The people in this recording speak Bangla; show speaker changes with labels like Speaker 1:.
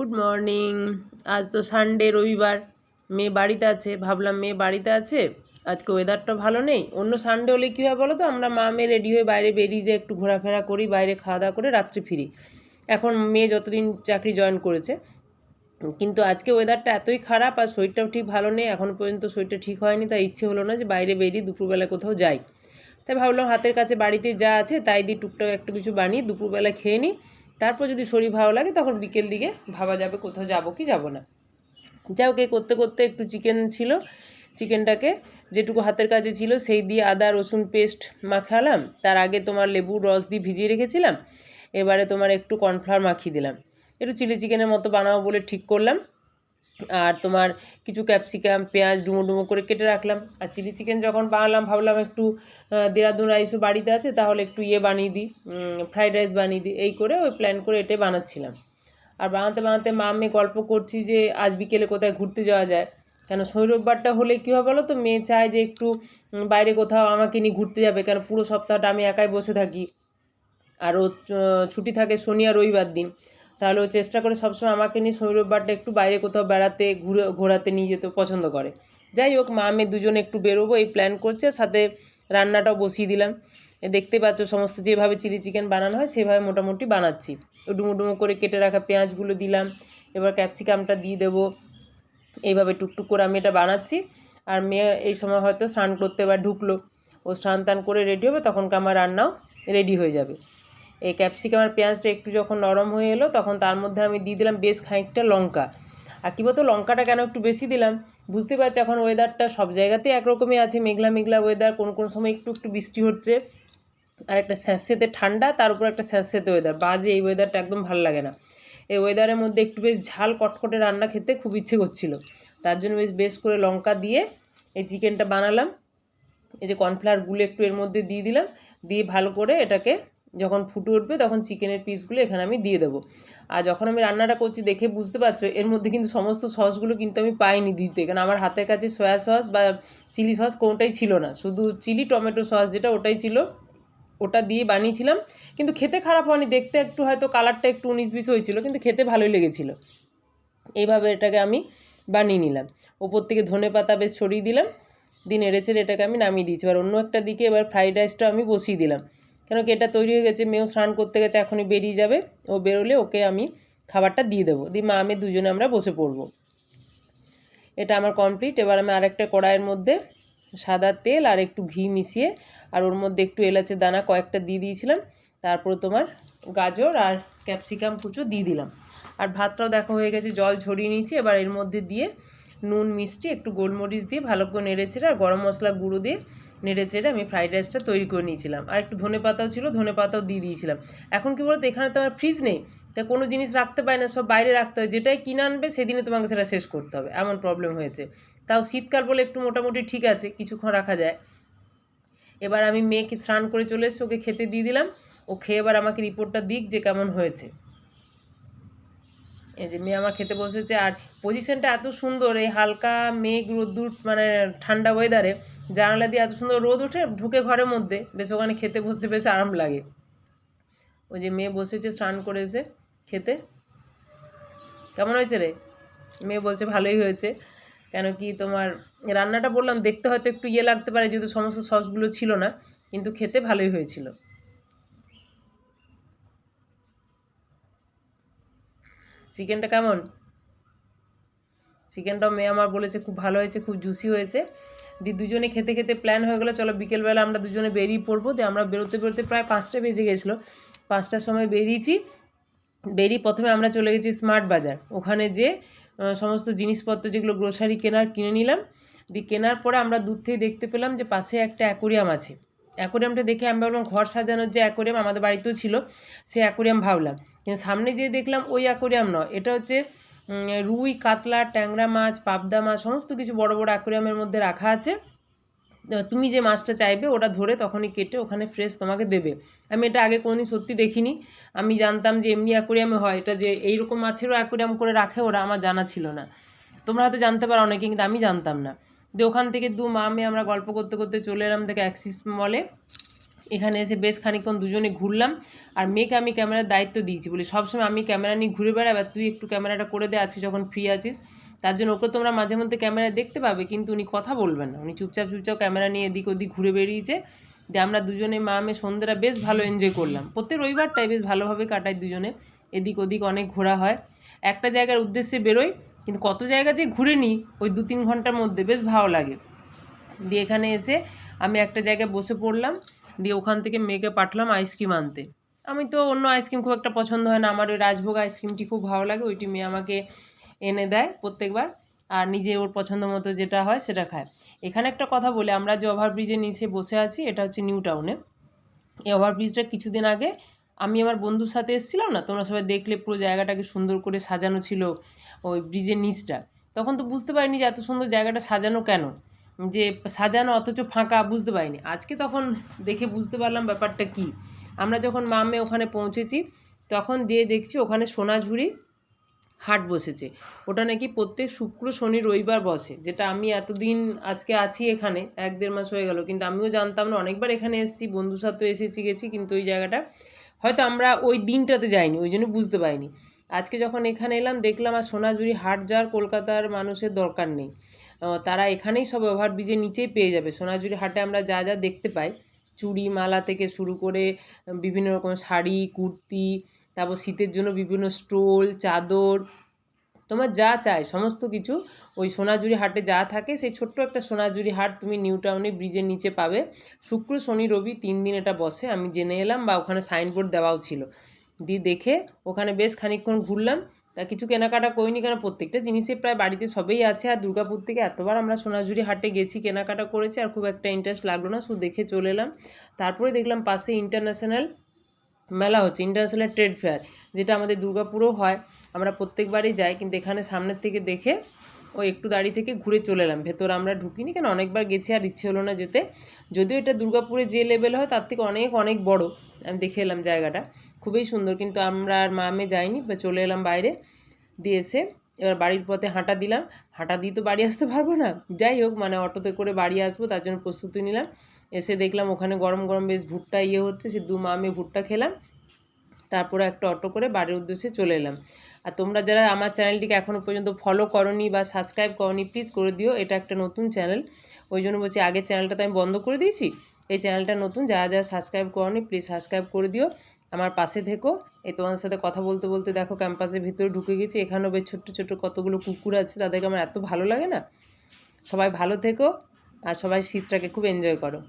Speaker 1: Good morning. আজ তো সানডে, রবিবার। মেয়ে বাড়িতে আছে, ভাবলাম মেয়ে বাড়িতে আছে, আজকে ওয়েদারটা ভালো নেই। অন্য সানডে হলে কী হয় বলো তো, আমরা মা মেয়ে রেডি হয়ে বাইরে বেরিয়ে যাই, একটু ঘোরাফেরা করি, বাইরে খাওয়া দাওয়া করে রাত্রে ফিরি। এখন মেয়ে যতদিন চাকরি জয়েন করেছে, কিন্তু আজকে ওয়েদারটা এতই খারাপ আর শরীরটাও ঠিক ভালো নেই, এখনও পর্যন্ত শরীরটা ঠিক হয়নি, তাই ইচ্ছে হলো না যে বাইরে বেরিয়ে দুপুরবেলা কোথাও যাই। তাই ভাবলাম হাতের কাছে বাড়িতে যা আছে তাই দিয়ে টুকটাক একটু কিছু বানিয়ে দুপুরবেলা খেয়ে নিই, তারপর যদি শরীর ভালো লাগে তখন বিকেল দিকে ভাবা যাবে কোথাও যাবো কি যাবো না। যাই হোক, করতে করতে একটু চিকেন ছিল, চিকেনটাকে যেটুকু হাতের কাছে ছিল সেই দিয়ে আদা রসুন পেস্ট মাখালাম। তার আগে তোমার লেবুর রস দিয়ে ভিজিয়ে রেখেছিলাম, এবারে তোমার একটু কর্নফ্লাওয়ার মাখিয়ে দিলাম, একটু চিলি চিকেনের মতো বানাবো বলে ঠিক করলাম। আর তোমার কিছু ক্যাপসিকাম পেঁয়াজ ডুমো ডুমো করে কেটে রাখলাম। আর চিলি চিকেন যখন বানালাম ভাবলাম একটু দেরাদুন রাইসও বাড়িতে আছে, তাহলে একটু বানিয়ে দিই, ফ্রাইড রাইস বানিয়ে দিই, এই করে ওই প্ল্যান করে এটাই বানাচ্ছিলাম। আর বানাতে বানাতে মা মেয়ে গল্প করছি যে আজ বিকেলে কোথায় ঘুরতে যাওয়া যায়। কেন শনিরবিবারটা হলে কী হয় বলো তো, মেয়ে চায় যে একটু বাইরে কোথাও আমাকে নিয়ে ঘুরতে যাবে, কেন পুরো সপ্তাহটা আমি একাই বসে থাকি, আর ও ছুটি থাকে শনি আর রবিবার দিন। তাহলে ও চেষ্টা করে সবসময় আমাকে নিয়ে শনি রবিবারটা একটু বাইরে কোথাও বেড়াতে ঘোরাতে নিয়ে যেতে পছন্দ করে। যাই হোক, মা মেয়ে দুজনে একটু বেরোবো এই প্ল্যান করছে, সাথে রান্নাটাও বসিয়ে দিলাম। দেখতে পাচ্ছ সমস্ত যেভাবে চিলি চিকেন বানানো হয় সেভাবে মোটামুটি বানাচ্ছি। ডুমো ডুমো করে কেটে রাখা পেঁয়াজগুলো দিলাম, এবার ক্যাপসিকামটা দিয়ে দেবো, এইভাবে টুকটুক করে আমি এটা বানাচ্ছি। আর মেয়ে এই সময় হয়তো স্নান করতে এবার ঢুকলো, ও স্নান টান করে রেডি হবে, তখনকে আমার রান্নাও রেডি হয়ে যাবে। এই ক্যাপসিকাম আর পেঁয়াজটা একটু যখন নরম হয়ে এলো তখন তার মধ্যে আমি দিয়ে দিলাম বেশ খানিকটা লঙ্কা। আর কী বলতো, লঙ্কাটা কেন একটু বেশি দিলাম, বুঝতে পারছি এখন ওয়েদারটা সব জায়গাতেই একরকমই আছে, মেঘলা মেঘলা ওয়েদার, কোন কোন সময় একটু একটু বৃষ্টি হচ্ছে, আর একটা স্যাঁতস্যাঁতে ঠান্ডা, তার উপর একটা স্যাঁতস্যাঁতে ওয়েদার, বাজে এই ওয়েদারটা একদম ভালো লাগে না। এই ওয়েদারের মধ্যে একটু বেশ ঝাল কটকটে রান্না খেতে খুব ইচ্ছে করছিল, তার জন্য বেশ করে লঙ্কা দিয়ে এই চিকেনটা বানালাম। এই যে কর্নফ্লাওয়ার গুলো একটু এর মধ্যে দিয়ে দিলাম, দিয়ে ভালো করে এটাকে যখন ফুটে উঠবে তখন চিকেনের পিসগুলো এখানে আমি দিয়ে দেবো। আর যখন আমি রান্নাটা করছি দেখে বুঝতে পারছো এর মধ্যে কিন্তু সমস্ত সসগুলো কিন্তু আমি পাইনি দিতে, কারণ আমার হাতের কাছে সয়া সস বা চিলি সস কোনোটাই ছিল না, শুধু চিলি টমেটো সস যেটা ওটাই ছিল, ওটা দিয়ে বানিয়েছিলাম। কিন্তু খেতে খারাপ হয়নি, দেখতে একটু হয়তো কালারটা একটু 19-20 হয়েছিল, কিন্তু খেতে ভালোই লেগেছিলো। এইভাবে এটাকে আমি বানিয়ে নিলাম, ওপর থেকে ধনেপাতা বেশ ছড়িয়ে দিলাম, দিয়ে নেড়েচেড়ে এটাকে আমি নামিয়ে দিয়েছি। এবার অন্য একটা দিকে এবার ফ্রাইড রাইসটা আমি বসিয়ে দিলাম, কেন কি এটা তৈরি হয়ে গেছে, মেয়েও স্নান করতে গেছে, এখনই বেরিয়ে যাবে, ও বেরোলে ওকে আমি খাবারটা দিয়ে দেবো, দিয়ে মা আমি দুজনে আমরা বসে পড়বো। এটা আমার কমপ্লিট। এবার আমি আরেকটা কড়াইয়ের মধ্যে সাদা তেল আর একটু ঘি মিশিয়ে, আর ওর মধ্যে একটু এলাচের দানা কয়েকটা দিয়ে দিয়েছিলাম, তারপর তোমার গাজর আর ক্যাপসিকাম কুচো দিয়ে দিলাম। আর ভাতটাও দেখো হয়ে গেছে, জল ঝরিয়ে নিয়েছি। এবার এর মধ্যে দিয়ে নুন মিষ্টি একটু গোলমরিচ দিয়ে ভালো করে নেড়েচেড়ে আর গরম মশলা গুঁড়ো দিয়ে নেড়েচেড়ে আমি ফ্রাইড রাইসটা তৈরি করে নিয়েছিলাম। আর একটু ধনেপাতাও ছিল, ধনেপাতাও দিয়ে দিয়েছিলাম। এখন কি বলতো, এখানে তো আমার ফ্রিজ নেই, তা কোনো জিনিস রাখতে পারি না, সব বাইরে রাখতে হয়, যেটাই কিনে আনবে সেদিনে তোমাকে সেটা শেষ করতে হবে, এমন প্রবলেম হয়েছে। তাও শীতকাল বলে একটু মোটামুটি ঠিক আছে, কিছুক্ষণ রাখা যায়। এবার আমি মেয়েকে স্নান করে চলে এসেছি, ওকে খেতে দিয়ে দিলাম, ও খেয়ে এবার আমাকে রিপোর্টটা দিক যে কেমন হয়েছে। এই যে মেয়ে আমার খেতে বসেছে, আর পজিশনটা এত সুন্দর, এই হালকা মেঘ রোদ্দুর মানে ঠান্ডা ওয়েদারে জানালা দিয়ে এত সুন্দর রোদ ওঠে, ঢুকে ঘরের মধ্যে বেশ ওখানে খেতে বসে বেশ আরাম লাগে। ওই যে মেয়ে বসেছে স্নান করেছে খেতে। কেমন হয়েছে রে? মেয়ে বলছে ভালোই হয়েছে। কেন কি তোমার রান্নাটা বললাম দেখতে হয়তো একটু লাগতে পারে, যেহেতু সমস্ত সসগুলো ছিল না, কিন্তু খেতে ভালোই হয়েছিল। চিকেনটা কেমন? চিকেনটাও মেয়ে আমার বলেছে খুব ভালো হয়েছে, খুব জুসি হয়েছে। দুজনে খেতে খেতে প্ল্যান হয়ে গেলো চলো বিকেলবেলা আমরা দুজনে বেরিয়ে পড়বো। দিয়ে আমরা বেরোতে বেরোতে প্রায় 5টা বেজে গেছিলো, 5টার সময় বেরিয়েছি। বেরিয়ে প্রথমে আমরা চলে গেছি স্মার্ট বাজার, ওখানে যে সমস্ত জিনিসপত্র যেগুলো গ্রোসারি কিনে নিলাম। দিয়ে কেনার পরে আমরা দূর থেকে দেখতে পেলাম যে পাশে একটা অ্যাকোরিয়াম আছে। অ্যাকোরিয়ামটা দেখে আমি ভাবলাম ঘর সাজানোর যে অ্যাকোরিয়াম আমাদের বাড়িতেও ছিল সেই অ্যাকোরিয়াম ভাবলাম, কিন্তু সামনে যেয়ে দেখলাম ওই অ্যাকোরিয়াম নয়, এটা হচ্ছে রুই কাতলা ট্যাংরা মাছ পাবদা মাছ সমস্ত কিছু বড় বড় অ্যাকোরিয়ামের মধ্যে রাখা আছে। তুমি যে মাছটা চাইবে ওটা ধরে তখনই কেটে ওখানে ফ্রেশ তোমাকে দেবে। আমি এটা আগে কোনোদিন সত্যি দেখিনি, আমি জানতাম যে এমনি অ্যাকোরিয়ামে হয়, এটা যে এইরকম মাছেরও অ্যাকোরিয়াম করে রাখে ওরা আমার জানা ছিল না। তোমরা হয়তো জানতে পারো অনেকে, কিন্তু আমি জানতাম না। দিয়ে ওখান থেকে মা মেয়ে আমরা গল্প করতে করতে চলে এলাম দেখে অ্যাক্সিস মলে। এখানে এসে বেশ খানিকক্ষণ দুজনে ঘুরলাম। আর মেয়েকে আমি ক্যামেরার দায়িত্ব দিয়েছি, বলি সবসময় আমি ক্যামেরা নিয়ে ঘুরে বেড়াই, এবার তুই একটু ক্যামেরাটা করে দে আজকে যখন ফ্রি আছিস। তার জন্য ওকে তোমরা মাঝে মধ্যে ক্যামেরা দেখতে পাবে, কিন্তু উনি কথা বলবেন না, উনি চুপচাপ ক্যামেরা নিয়ে এদিক ওদিক ঘুরে বেরিয়েছে। যে আমরা দুজনে মা মেয়ে সন্ধ্যেটা বেশ ভালো এনজয় করলাম। প্রত্যেক রবিবারটাই বেশ ভালোভাবে কাটাই দুজনে, এদিক ওদিক অনেক ঘোরা হয়। একটা জায়গার উদ্দেশ্যে বেরোই, কিন্তু কত জায়গা যে ঘুরে নিই ওই 2-3 ঘন্টার মধ্যে, বেশ ভালো লাগে। দিয়ে এখানে এসে আমি একটা জায়গায় বসে পড়লাম, দিয়ে ওখান থেকে মেয়েকে পাঠালাম আইসক্রিম আনতে। আমি তো অন্য আইসক্রিম খুব একটা পছন্দ হয় না, আমার ওই রাজভোগ আইসক্রিমটি খুব ভালো লাগে, ওইটি মেয়ে আমাকে এনে দেয় প্রত্যেকবার, আর নিজে ওর পছন্দ মতো যেটা হয় সেটা খায়। এখানে একটা কথা বলে, আমরা যে ওভারব্রিজের নিচে বসে আছি এটা হচ্ছে নিউ টাউনে। এই ওভারব্রিজটা কিছুদিন আগে আমি আমার বন্ধুর সাথে এসেছিলাম না, তোমরা সবাই দেখলে পুরো জায়গাটাকে সুন্দর করে সাজানো ছিল ওই ব্রিজের নিচটা। তখন তো বুঝতে পারিনি যে এত সুন্দর জায়গাটা সাজানো কেন, যে সাজানো অথচ ফাঁকা, বুঝতে পারিনি। আজকে তখন দেখে বুঝতে পারলাম ব্যাপারটা কি। আমরা যখন মা মেয়ে ওখানে পৌঁছেছি তখন দিয়ে দেখছি ওখানে সোনাঝুরি হাট বসেছে। ওটা নাকি প্রত্যেক শুক্র শনি রবিবার বসে, যেটা আমি এতদিন আজকে আছি এখানে 1-1.5 মাস হয়ে গেল, কিন্তু আমিও জানতাম না। অনেকবার এখানে এসেছি, বন্ধুর সাথেও এসেছি গেছি, কিন্তু ওই জায়গাটা হয়তো আমরা ওই দিনটাতে যাইনি, ওই জন্য বুঝতে পারিনি। আজকে যখন এখানে এলাম দেখলাম আর সোনাঝুরি হাট যাওয়ার কলকাতার মানুষের দরকার নেই, তারা এখানেই সব ওভারব্রিজের নিচেই পেয়ে যাবে। সোনাঝুরি হাটে আমরা যা যা দেখতে পাই, চুড়ি মালা থেকে শুরু করে বিভিন্ন রকম শাড়ি কুর্তি, তারপর শীতের জন্য বিভিন্ন স্টোল চাদর, তোমার যা চাই সমস্ত কিছু ওই সোনাঝুরি হাটে যা থাকে, সেই ছোট্ট একটা সোনাঝুরি হাট তুমি নিউ টাউনে ব্রিজের নিচে পাবে। শুক্র শনি রবি 3 দিন এটা বসে, আমি জেনে এলাম, বা ওখানে সাইনবোর্ড দেওয়াও ছিল। দিয়ে দেখে ওখানে বেশ খানিকক্ষণ ঘুরলাম। তা কিছু কেনাকাটা করিনি, কেন প্রত্যেকটা জিনিসই প্রায় বাড়িতে সবেই আছে। আর দুর্গাপুর থেকে এতবার আমরা সোনাঝুরি হাটে গেছি, কেনাকাটা করেছি, আর খুব একটা ইন্টারেস্ট লাগলো না, শুধু দেখে চলে এলাম। তারপরে দেখলাম পাশে ইন্টারন্যাশনাল মেলা হচ্ছে, ইন্টারন্যাশনাল ট্রেড ফেয়ার, যেটা আমাদের দুর্গাপুরেও হয়, আমরা প্রত্যেকবারই যাই। কিন্তু এখানে সামনের থেকে দেখে ওই একটু দাঁড়িয়ে থেকে ঘুরে চলে এলাম, ভেতর আমরা ঢুকিনি, কেন অনেকবার গেছি আর ইচ্ছে হলো না যেতে। যদিও এটা দুর্গাপুরে যে লেভেল হয় তার থেকে অনেক অনেক বড়। আমি দেখে এলাম জায়গাটা খুবই সুন্দর, কিন্তু আমরা আর মা মেয়ে যাইনি, বা চলে এলাম বাইরে। দিয়ে এসে এবার বাড়ির পথে হাঁটা দিলাম, হাঁটা দিয়ে তো বাড়ি আসতে পারবো না, যাই হোক মানে অটোতে করে বাড়ি আসবো তার জন্য প্রস্তুতি নিলাম। এসে দেখলাম ওখানে গরম গরম বেশ ভুট্টা হচ্ছে, সে দু মা মেয়ে ভুট্টা খেলাম। তারপরে একটা অটো করে বাড়ির উদ্দেশ্যে চলে এলাম। আর তোমরা যারা আমার চ্যানেলটিকে এখনও পর্যন্ত ফলো করনি বা সাবস্ক্রাইব করনি, প্লিজ করে দিও, এটা একটা নতুন চ্যানেল, ওই জন্য বলছি। আগের চ্যানেলটা তো আমি বন্ধ করে দিয়েছি, এই চ্যানেলটা নতুন, যারা যারা সাবস্ক্রাইব করনি প্লিজ সাবস্ক্রাইব করে দিও, আমার পাশে থেকো। এই তোমাদের সাথে কথা বলতে বলতে দেখো ক্যাম্পাসের ভিতরে ঢুকে গেছি, এখানেও বেশ ছোট্ট ছোট্ট কতগুলো কুকুর আছে, তাদেরকে আমার এত ভালো লাগে না। সবাই ভালো থেকো, আর সবাই শীতটাকে খুব এনজয় করো।